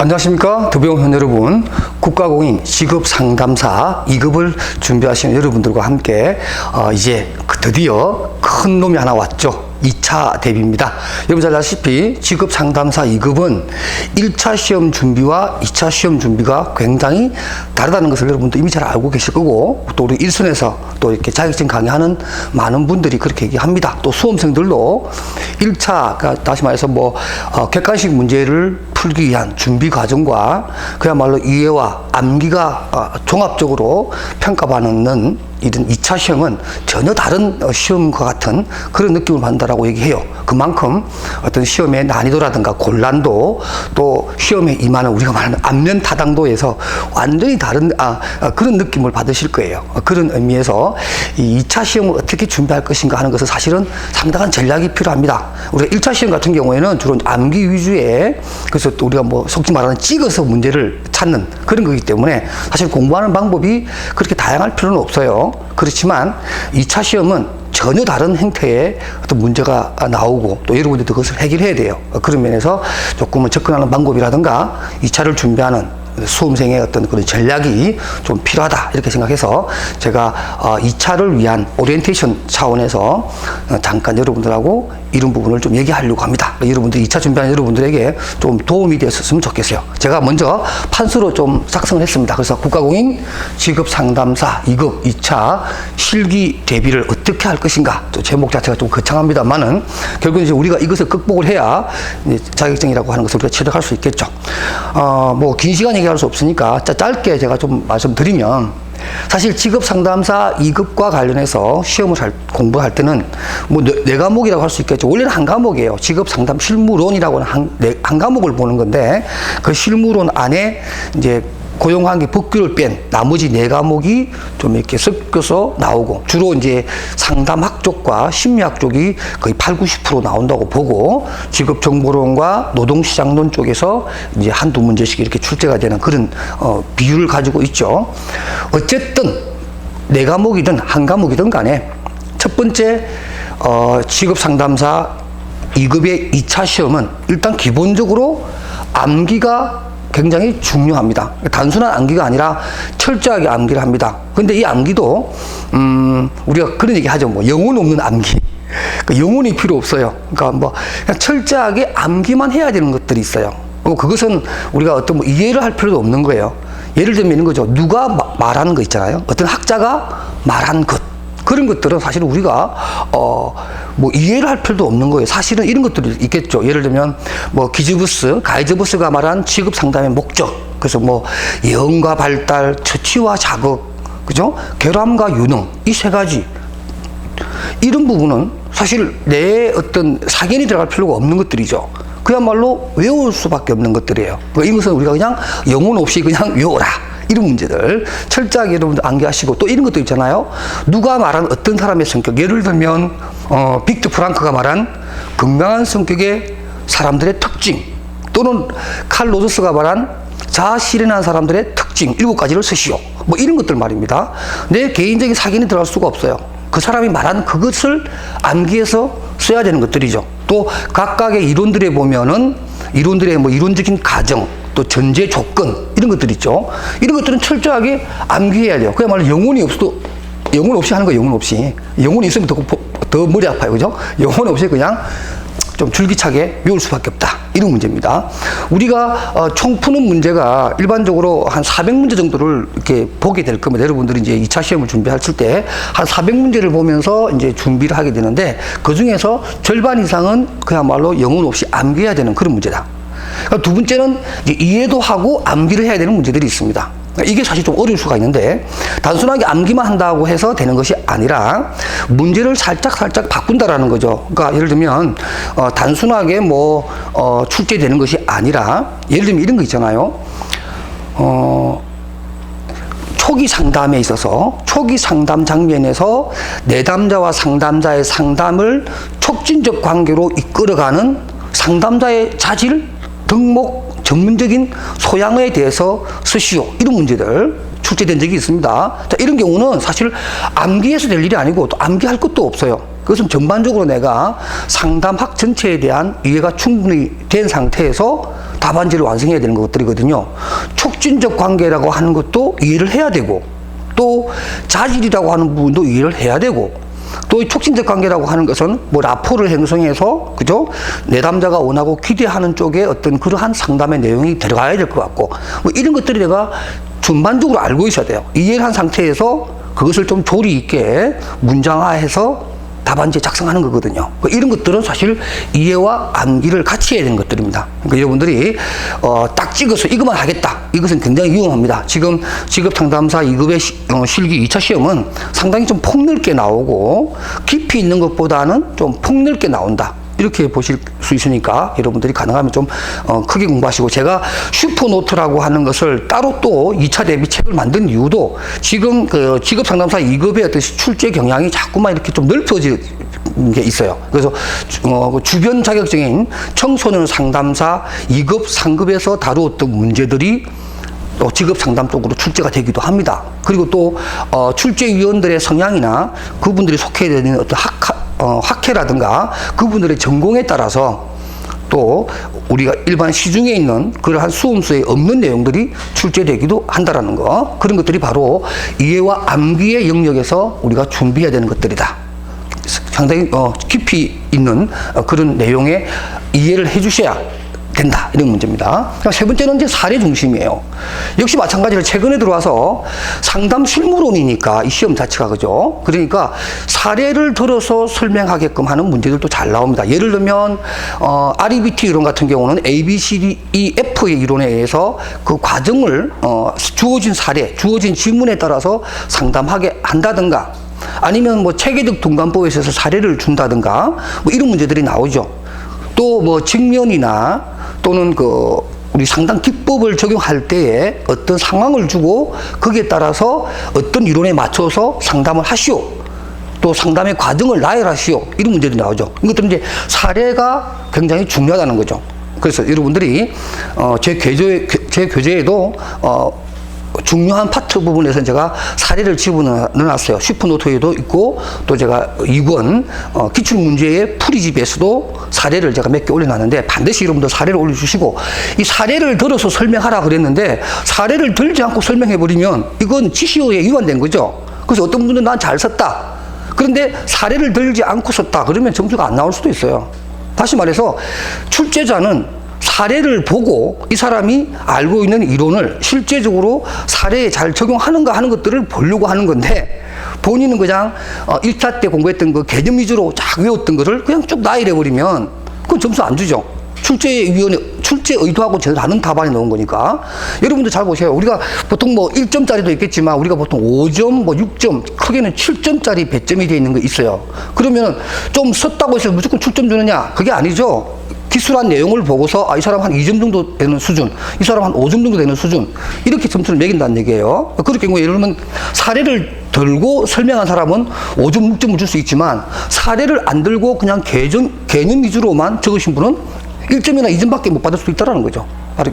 안녕하십니까 더병현 여러분. 국가공인 직업상담사 2급을 준비하시는 여러분들과 함께 이제 드디어 큰 놈이 하나 왔죠. 2차 대비입니다. 여러분 잘 아시다시피 직업상담사 2급은 1차 시험 준비와 2차 시험 준비가 굉장히 다르다는 것을 여러분도 이미 잘 알고 계실 거고, 또 우리 일선에서 또 이렇게 자격증 강의하는 많은 분들이 그렇게 얘기합니다. 또 수험생들도 1차, 그러니까 다시 말해서 객관식 문제를 풀기 위한 준비 과정과 그야말로 이해와 암기가 종합적으로 평가받는 이런 2차 시험은 전혀 다른 시험과 같은 그런 느낌을 받는다라고 얘기해요. 그만큼 어떤 시험의 난이도라든가 곤란도, 또 시험에 임하는 우리가 말하는 안면 타당도에서 완전히 다른 그런 느낌을 받으실 거예요. 그런 의미에서 이 2차 시험을 어떻게 준비할 것인가 하는 것은 사실은 상당한 전략이 필요합니다. 우리가 1차 시험 같은 경우에는 주로 암기 위주의, 그래서 또 우리가 속지 말하는 찍어서 문제를 찾는 그런 거기 때문에 사실 공부하는 방법이 그렇게 다양할 필요는 없어요. 그렇지만 2차 시험은 전혀 다른 형태의 어떤 문제가 나오고 또 여러분들이 그것을 해결해야 돼요. 그런 면에서 조금은 접근하는 방법이라든가 2차를 준비하는 수험생의 어떤 그런 전략이 좀 필요하다 이렇게 생각해서 제가 2차를 위한 오리엔테이션 차원에서 잠깐 여러분들하고 이런 부분을 좀 얘기하려고 합니다. 여러분들 2차 준비하는 여러분들에게 좀 도움이 되었으면 좋겠어요. 제가 먼저 판서로 좀 작성을 했습니다. 그래서 국가공인 직업상담사 2급 2차 실기 대비를 어떻게 할 것인가. 또 제목 자체가 좀 거창합니다만은 결국은 이제 우리가 이것을 극복을 해야 자격증이라고 하는 것을 우리가 취득할 수 있겠죠. 긴 시간 얘기할 수 없으니까 짧게 제가 좀 말씀드리면, 사실 직업상담사 2급과 관련해서 시험을 공부할 때는 네 과목이라고 할 수 있겠죠. 원래는 한 과목이에요. 직업상담 실무론이라고 하는 한 과목을 보는 건데, 그 실무론 안에 이제 고용관계 법규를 뺀 나머지 네 과목이 좀 이렇게 섞여서 나오고, 주로 이제 상담학 쪽과 심리학 쪽이 거의 80~90% 나온다고 보고, 직업정보론과 노동시장론 쪽에서 이제 한두 문제씩 이렇게 출제가 되는 그런 비율을 가지고 있죠. 어쨌든 네 과목이든 한 과목이든 간에 첫 번째 직업상담사 2급의 2차 시험은 일단 기본적으로 암기가 굉장히 중요합니다. 단순한 암기가 아니라 철저하게 암기를 합니다. 근데 이 암기도 우리가 그런 얘기 하죠. 영혼 없는 암기. 영혼이 필요 없어요. 그러니까 그냥 철저하게 암기만 해야 되는 것들이 있어요. 그것은 우리가 어떤 이해를 할 필요도 없는 거예요. 예를 들면 이런 거죠. 누가 말하는 거 있잖아요. 어떤 학자가 말한 것. 그런 것들은 사실은 우리가 이해를 할 필요도 없는 거예요. 사실은 이런 것들이 있겠죠. 예를 들면 가이즈버스가 말한 직업 상담의 목적. 그래서 예언과 발달, 처치와 자극, 그죠? 결함과 유능, 이 세 가지. 이런 부분은 사실 내 어떤 사견이 들어갈 필요가 없는 것들이죠. 그야말로 외울 수밖에 없는 것들이에요. 이것은 우리가 그냥 영혼 없이 그냥 외워라. 이런 문제들 철저하게 여러분들 암기하시고, 또 이런 것도 있잖아요. 누가 말한 어떤 사람의 성격, 예를 들면 빅터 프랑크가 말한 건강한 성격의 사람들의 특징, 또는 칼 로저스가 말한 자아 실현한 사람들의 특징 7가지를 쓰시오. 이런 것들 말입니다. 내 개인적인 사견이 들어갈 수가 없어요. 그 사람이 말한 그것을 암기해서 써야 되는 것들이죠. 또 각각의 이론들에 보면은 이론들의 이론적인 가정, 또 전제 조건, 이런 것들 있죠. 이런 것들은 철저하게 암기해야 돼요. 그야말로 영혼이 없어도, 영혼 없이 하는 거예요. 영혼 없이. 영혼이 있으면 더 머리 아파요. 그죠? 영혼 없이 그냥 좀 줄기차게 외울 수밖에 없다. 이런 문제입니다. 우리가 총 푸는 문제가 일반적으로 한 400문제 정도를 이렇게 보게 될 겁니다. 여러분들이 이제 2차 시험을 준비하실 때 한 400문제를 보면서 이제 준비를 하게 되는데, 그 중에서 절반 이상은 그야말로 영혼 없이 암기해야 되는 그런 문제다. 두 번째는 이제 이해도 하고 암기를 해야 되는 문제들이 있습니다. 이게 사실 좀 어려울 수가 있는데, 단순하게 암기만 한다고 해서 되는 것이 아니라 문제를 살짝 바꾼다라는 거죠. 그러니까 예를 들면 단순하게 출제되는 것이 아니라, 예를 들면 이런 거 있잖아요. 초기 상담에 있어서 초기 상담 장면에서 내담자와 상담자의 상담을 촉진적 관계로 이끌어가는 상담자의 자질, 덕목, 전문적인 소양에 대해서 쓰시오. 이런 문제들 출제된 적이 있습니다. 자, 이런 경우는 사실 암기해서 될 일이 아니고 또 암기할 것도 없어요. 그것은 전반적으로 내가 상담학 전체에 대한 이해가 충분히 된 상태에서 답안지를 완성해야 되는 것들이거든요. 촉진적 관계라고 하는 것도 이해를 해야 되고, 또 자질이라고 하는 부분도 이해를 해야 되고, 또 이 촉진적 관계라고 하는 것은 뭐 라포를 형성해서, 그죠? 내담자가 원하고 기대하는 쪽에 어떤 그러한 상담의 내용이 들어가야 될 것 같고, 뭐 이런 것들이 내가 전반적으로 알고 있어야 돼요. 이해를 한 상태에서 그것을 좀 조리 있게 문장화해서 답안지에 작성하는 거거든요. 이런 것들은 사실 이해와 암기를 같이 해야 되는 것들입니다. 그러니까 여러분들이 딱 찍어서 이것만 하겠다. 이것은 굉장히 위험합니다. 지금 직업상담사 2급의 실기 2차 시험은 상당히 좀 폭넓게 나오고 깊이 있는 것보다는 좀 폭넓게 나온다. 이렇게 보실 수 있으니까 여러분들이 가능하면 좀 크게 공부하시고, 제가 슈퍼노트라고 하는 것을 따로 또 2차 대비 책을 만든 이유도 지금 그 직업상담사 2급의 어떤 출제 경향이 자꾸만 이렇게 좀 넓혀지는 게 있어요. 그래서 주변 자격증인 청소년 상담사 2급, 3급에서 다루었던 문제들이 또 직업 상담 쪽으로 출제가 되기도 합니다. 그리고 또 출제위원들의 성향이나 그분들이 속해 되는 어떤 학회라든가 그분들의 전공에 따라서 또 우리가 일반 시중에 있는 그러한 수험서에 없는 내용들이 출제되기도 한다라는 거, 그런 것들이 바로 이해와 암기의 영역에서 우리가 준비해야 되는 것들이다. 상당히 깊이 있는 그런 내용의 이해를 해주셔야 된다, 이런 문제입니다. 세 번째는 이제 사례 중심이에요. 역시 마찬가지로 최근에 들어와서 상담 실무론이니까 이 시험 자체가, 그죠? 그러니까 사례를 들어서 설명하게끔 하는 문제들도 잘 나옵니다. 예를 들면 REBT 이론 같은 경우는 A, B, C, D, E, F의 이론에 의해서 그 과정을 주어진 사례, 주어진 질문에 따라서 상담하게 한다든가, 아니면 뭐 체계적 동감법에 있어서 사례를 준다든가, 뭐 이런 문제들이 나오죠. 또 뭐 직면이나 또는 우리 상담 기법을 적용할 때에 어떤 상황을 주고 거기에 따라서 어떤 이론에 맞춰서 상담을 하시오. 또 상담의 과정을 나열하시오. 이런 문제들이 나오죠. 이것들은 이제 사례가 굉장히 중요하다는 거죠. 그래서 여러분들이 제 교재에도 중요한 파트 부분에서 제가 사례를 집어넣어놨어요. 슈퍼노트에도 있고, 또 제가 2권 기출문제의 풀이집에서도 사례를 제가 몇 개 올려놨는데, 반드시 여러분들 사례를 올려주시고, 이 사례를 들어서 설명하라 그랬는데 사례를 들지 않고 설명해버리면 이건 지시어에 위반된 거죠. 그래서 어떤 분들은 난 잘 썼다, 그런데 사례를 들지 않고 썼다 그러면 점수가 안 나올 수도 있어요. 다시 말해서 출제자는 사례를 보고 이 사람이 알고 있는 이론을 실제적으로 사례에 잘 적용하는가 하는 것들을 보려고 하는 건데, 본인은 그냥 1차 때 공부했던 그 개념 위주로 쫙 외웠던 거를 그냥 쭉 나열해버리면 그건 점수 안 주죠. 출제 의도하고 제대로 하는 답안이 나온 거니까. 여러분들 잘 보세요. 우리가 보통 뭐 1점짜리도 있겠지만 우리가 보통 5점, 뭐 6점, 크게는 7점짜리 배점이 되어 있는 거 있어요. 그러면 좀 썼다고 해서 무조건 7점 주느냐? 그게 아니죠. 기술한 내용을 보고서 이 사람 한 2점 정도 되는 수준, 이 사람 한 5점 정도 되는 수준, 이렇게 점수를 매긴다는 얘기예요. 그럴 경우에 예를 들면 사례를 들고 설명한 사람은 5점, 6점을 줄 수 있지만 사례를 안 들고 그냥 개념 위주로만 적으신 분은 1점이나 2점밖에 못 받을 수도 있다는 거죠.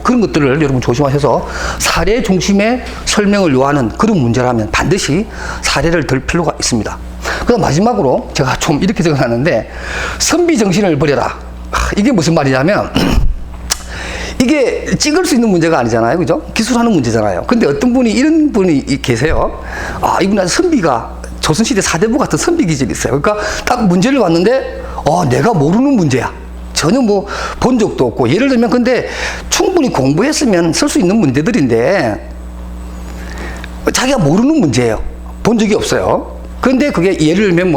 그런 것들을 여러분 조심하셔서 사례 중심의 설명을 요하는 그런 문제라면 반드시 사례를 들 필요가 있습니다. 그다음 마지막으로 제가 좀 이렇게 적어놨는데, 선비 정신을 버려라. 이게 무슨 말이냐면 이게 찍을 수 있는 문제가 아니잖아요, 그죠? 기술하는 문제잖아요. 근데 어떤 분이 이런 분이 계세요. 이분한테 선비가 조선시대 사대부 같은 선비 기질이 있어요. 그러니까 딱 문제를 봤는데 내가 모르는 문제야. 전혀 뭐 본 적도 없고, 예를 들면 근데 충분히 공부했으면 쓸 수 있는 문제들인데 자기가 모르는 문제예요. 본 적이 없어요. 그런데 그게 예를 들면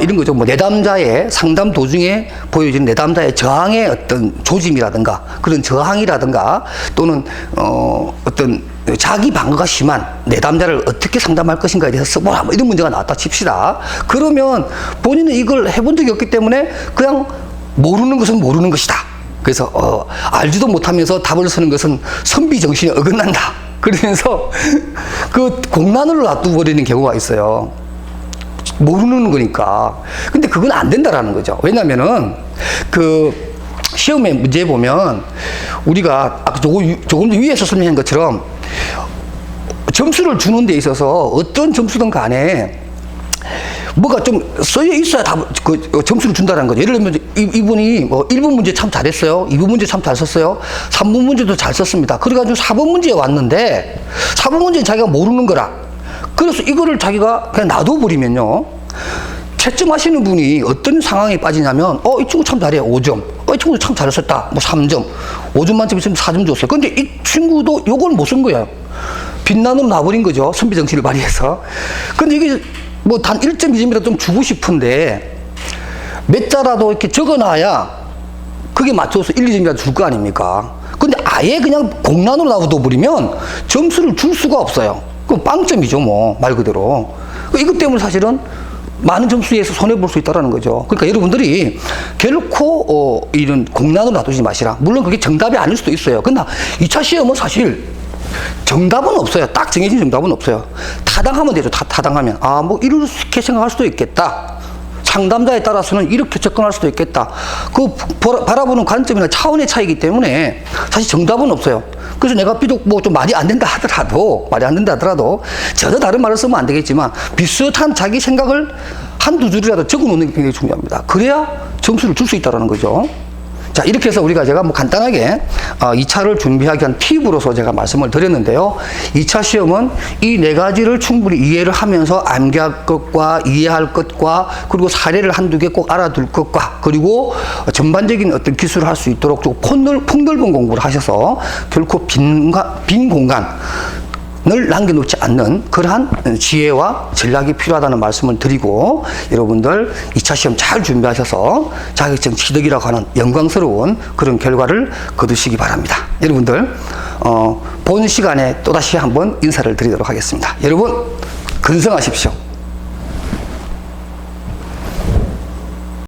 이런 거죠. 내담자의 상담 도중에 보여지는 내담자의 저항의 어떤 조짐이라든가 그런 저항이라든가, 또는 어떤 자기 방어가 심한 내담자를 어떻게 상담할 것인가에 대해서 써보라, 뭐 이런 문제가 나왔다 칩시다. 그러면 본인은 이걸 해본 적이 없기 때문에 그냥 모르는 것은 모르는 것이다. 그래서 알지도 못하면서 답을 쓰는 것은 선비 정신에 어긋난다. 그러면서 그 공란으로 놔두버리는 경우가 있어요. 모르는 거니까. 근데 그건 안 된다라는 거죠. 왜냐면은 그 시험의 문제에 보면 우리가 아까 조금 위에서 설명한 것처럼 점수를 주는 데 있어서 어떤 점수든 간에 뭐가 좀 써져 있어야 점수를 준다는 거죠. 예를 들면 이분이 뭐 1번 문제 참 잘했어요. 2번 문제 참 잘 썼어요. 3번 문제도 잘 썼습니다. 그래가지고 4번 문제에 왔는데 4번 문제는 자기가 모르는 거라. 그래서 이거를 자기가 그냥 놔둬버리면요. 채점하시는 분이 어떤 상황에 빠지냐면 이 친구 참 잘해. 5점. 이 친구 참 잘했었다. 뭐 3점. 5점 만점에 있으면 4점 줬어요. 근데 이 친구도 요걸 못 쓴 거예요. 빛나는 놔버린 거죠. 선비 정신을 발휘해서. 근데 이게 뭐 단 1점, 2점이라도 좀 주고 싶은데 몇 자라도 이렇게 적어놔야 그게 맞춰서 1, 2점이라도 줄 거 아닙니까? 근데 아예 그냥 공란으로 놔둬버리면 점수를 줄 수가 없어요. 그럼 빵점이죠, 뭐, 말 그대로. 이것 때문에 사실은 많은 점수에서 손해볼 수 있다는 거죠. 그러니까 여러분들이 결코 이런 공란으로 놔두지 마시라. 물론 그게 정답이 아닐 수도 있어요. 근데 2차 시험은 사실 정답은 없어요. 딱 정해진 정답은 없어요. 타당하면 되죠. 타당하면. 뭐 이렇게 생각할 수도 있겠다. 상담자에 따라서는 이렇게 접근할 수도 있겠다. 그 바라보는 관점이나 차원의 차이기 때문에 사실 정답은 없어요. 그래서 내가 비록 뭐 좀 말이 안 된다 하더라도 전혀 다른 말을 쓰면 안 되겠지만 비슷한 자기 생각을 한두 줄이라도 적어 놓는 게 굉장히 중요합니다. 그래야 점수를 줄 수 있다는 거죠. 자, 이렇게 해서 제가 뭐 간단하게 2차를 준비하기 위한 팁으로서 제가 말씀을 드렸는데요. 2차 시험은 이 4가지를 충분히 이해를 하면서 암기할 것과 이해할 것과 그리고 사례를 한두 개 꼭 알아둘 것과 그리고 전반적인 어떤 기술을 할 수 있도록 좀 폭넓은 공부를 하셔서 결코 빈 공간 을 남겨놓지 않는 그러한 지혜와 전략이 필요하다는 말씀을 드리고 여러분들 2차 시험 잘 준비하셔서 자격증 취득이라고 하는 영광스러운 그런 결과를 거두시기 바랍니다. 여러분들 본 시간에 또다시 한번 인사를 드리도록 하겠습니다. 여러분 건승하십시오.